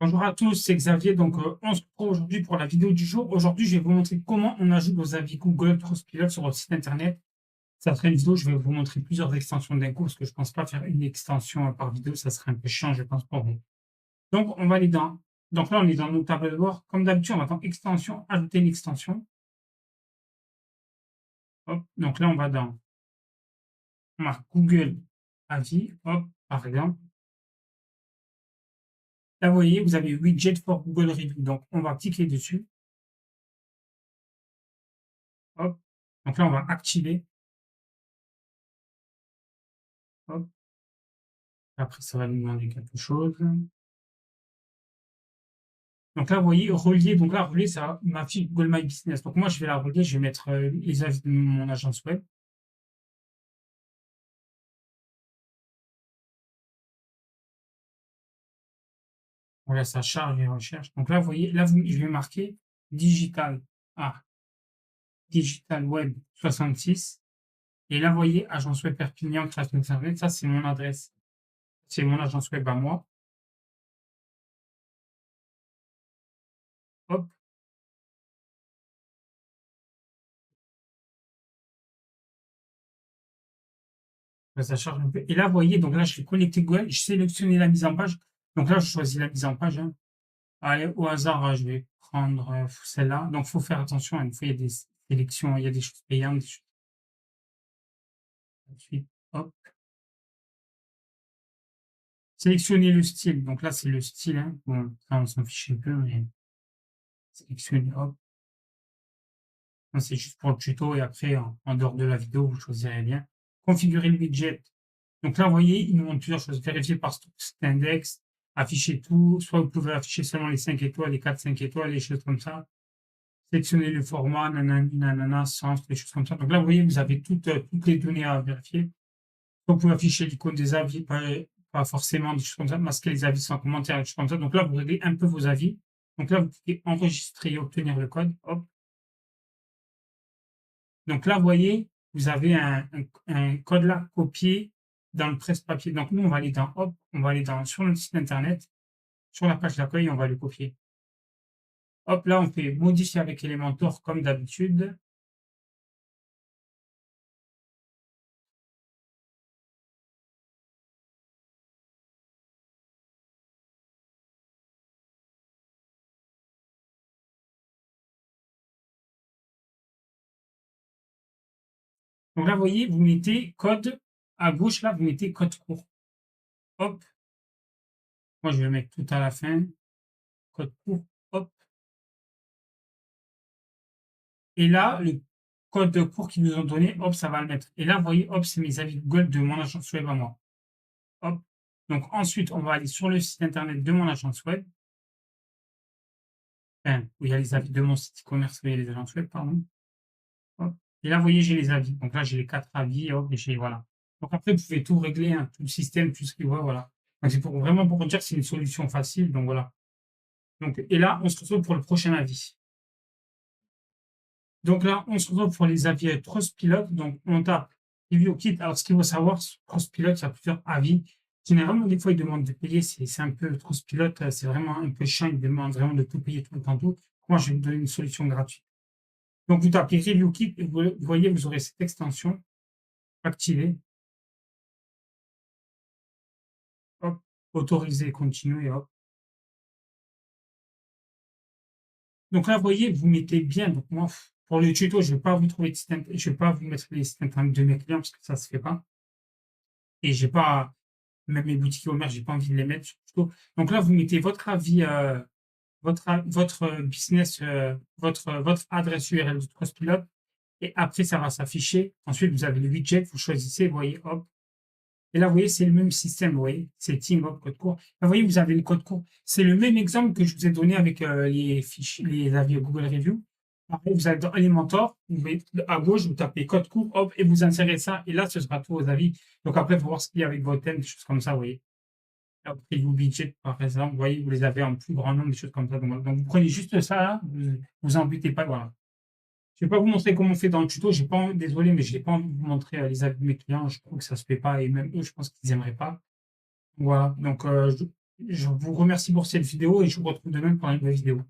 Bonjour à tous, c'est Xavier. Donc, on se retrouve aujourd'hui pour la vidéo du jour. Aujourd'hui, je vais vous montrer comment on ajoute nos avis Google Trustpilot sur votre site internet. Ça sera une vidéo, je vais vous montrer plusieurs extensions d'un coup parce que je pense pas faire une extension par vidéo, ça serait un peu chiant, je pense, pour vous. Donc, on va aller dans. Donc là, on est dans notre tableau de bord. Comme d'habitude, on va dans extension, ajouter une extension. Hop. Donc là, on va dans on marque Google Avis. Hop, par exemple. Là, vous voyez, vous avez Widget for Google Review. Donc, on va cliquer dessus. Hop. Donc là, on va activer. Hop. Après, ça va nous demander quelque chose. Donc là, vous voyez, relier. Donc là, relier, ça m'affiche Google My Business. Donc moi, je vais la relier. Je vais mettre les avis de mon agence web. Voilà, ça charge et recherche. Donc là, vous voyez, là, je vais marquer digital. Ah, digital web 66. Et là, vous voyez, agence web Perpignan, création de service. Ça, c'est mon adresse. C'est mon agence web à moi. Hop. Là, ça charge un peu. Et là, vous voyez, donc là, je vais connecter Google. Je sélectionne la mise en page. Donc là, je choisis la mise en page, hein. Allez, au hasard, je vais prendre celle-là. Donc, il faut faire attention. Une fois, il y a des sélections, il y a des choses payantes, des choses gratuites. Hop. Sélectionner le style. Donc là, c'est le style, hein. Bon, ça, on s'en fiche un peu, mais sélectionner, hop. C'est juste pour le tuto et après, en dehors de la vidéo, vous choisirez bien. Configurer le widget. Donc là, vous voyez, il nous montre plusieurs choses. Vérifier par cet index, afficher tout. Soit vous pouvez afficher seulement les 5 étoiles, les 4-5 étoiles, les choses comme ça. Sélectionner le format, nanani, nanana, sens, des choses comme ça. Donc là, vous voyez, vous avez toutes les données à vérifier. Vous pouvez afficher l'icône des avis, pas forcément des choses comme ça, masquer les avis sans commentaire, des choses comme ça. Donc là, vous réglez un peu vos avis. Donc là, vous pouvez enregistrer et obtenir le code. Hop. Donc là, vous voyez, vous avez un code là copié dans le presse-papier. Donc nous, on va aller dans Hop, on va aller sur notre site internet, sur la page d'accueil, on va le copier. Hop, là, on fait modifier avec Elementor comme d'habitude. Donc là, vous voyez, vous mettez code à gauche, là, vous mettez code court. Hop. Moi, je vais le mettre tout à la fin. Code court. Hop. Et là, le code court qu'ils nous ont donné, hop, ça va le mettre. Et là, vous voyez, hop, c'est mes avis Google de mon agence web à moi. Hop. Donc ensuite, on va aller sur le site internet de mon agence web. Enfin, où il y a les avis de mon site e-commerce, où il y a les agences web, pardon. Hop. Et là, vous voyez, j'ai les avis. Donc là, j'ai les 4 avis, hop, et j'ai, voilà. Donc après, vous pouvez tout régler, hein, tout le système, tout ce qui va, voilà. Donc c'est vraiment pour dire que c'est une solution facile. Donc voilà. Donc, et là, on se retrouve pour le prochain avis. Donc là, on se retrouve pour les avis Trustpilot. Donc, on tape Review Kit. Alors, ce qu'il faut savoir, sur Trustpilot, il y a plusieurs avis. Généralement, des fois, ils demandent de payer. C'est un peu Trustpilot, c'est vraiment un peu chiant. Ils demandent vraiment de tout payer tout le temps, tout. Moi, je vais vous donner une solution gratuite. Donc, vous tapez Review Kit et vous voyez, vous aurez cette extension activée. Hop, autoriser, continuer, hop. Donc là, vous voyez, vous mettez bien. Donc, moi, pour le tuto, je ne vais pas vous trouver je vais pas vous mettre les sites internet de mes clients parce que ça ne se fait pas. Et j'ai pas, même mes boutiques e-commerce, j'ai pas envie de les mettre surtout. Donc là, vous mettez votre avis, votre business, votre adresse URL de Trustpilot et après, ça va s'afficher. Ensuite, vous avez le widget, vous choisissez, vous voyez, hop. Et là, vous voyez, c'est le même système, vous voyez, setting, hop, code court. Là, vous voyez, vous avez le code court. C'est le même exemple que je vous ai donné avec les fiches, les avis Google Review. Après, vous allez dans Elementor, vous mettez à gauche, vous tapez code court, hop, et vous insérez ça. Et là, ce sera tous vos avis. Donc après, il faut voir ce qu'il y a avec vos thèmes, des choses comme ça, vous voyez. Après, vous budget, par exemple, vous voyez, vous les avez en plus grand nombre, des choses comme ça. Donc vous prenez juste ça, là, vous embêtez pas, voilà. Je ne vais pas vous montrer comment on fait dans le tuto. J'ai pas, désolé, mais je n'ai pas envie de vous montrer les avis de mes clients. Je trouve que ça se fait pas et même eux, je pense qu'ils n'aimeraient pas. Voilà. Donc, Je vous remercie pour cette vidéo et je vous retrouve demain pour une nouvelle vidéo.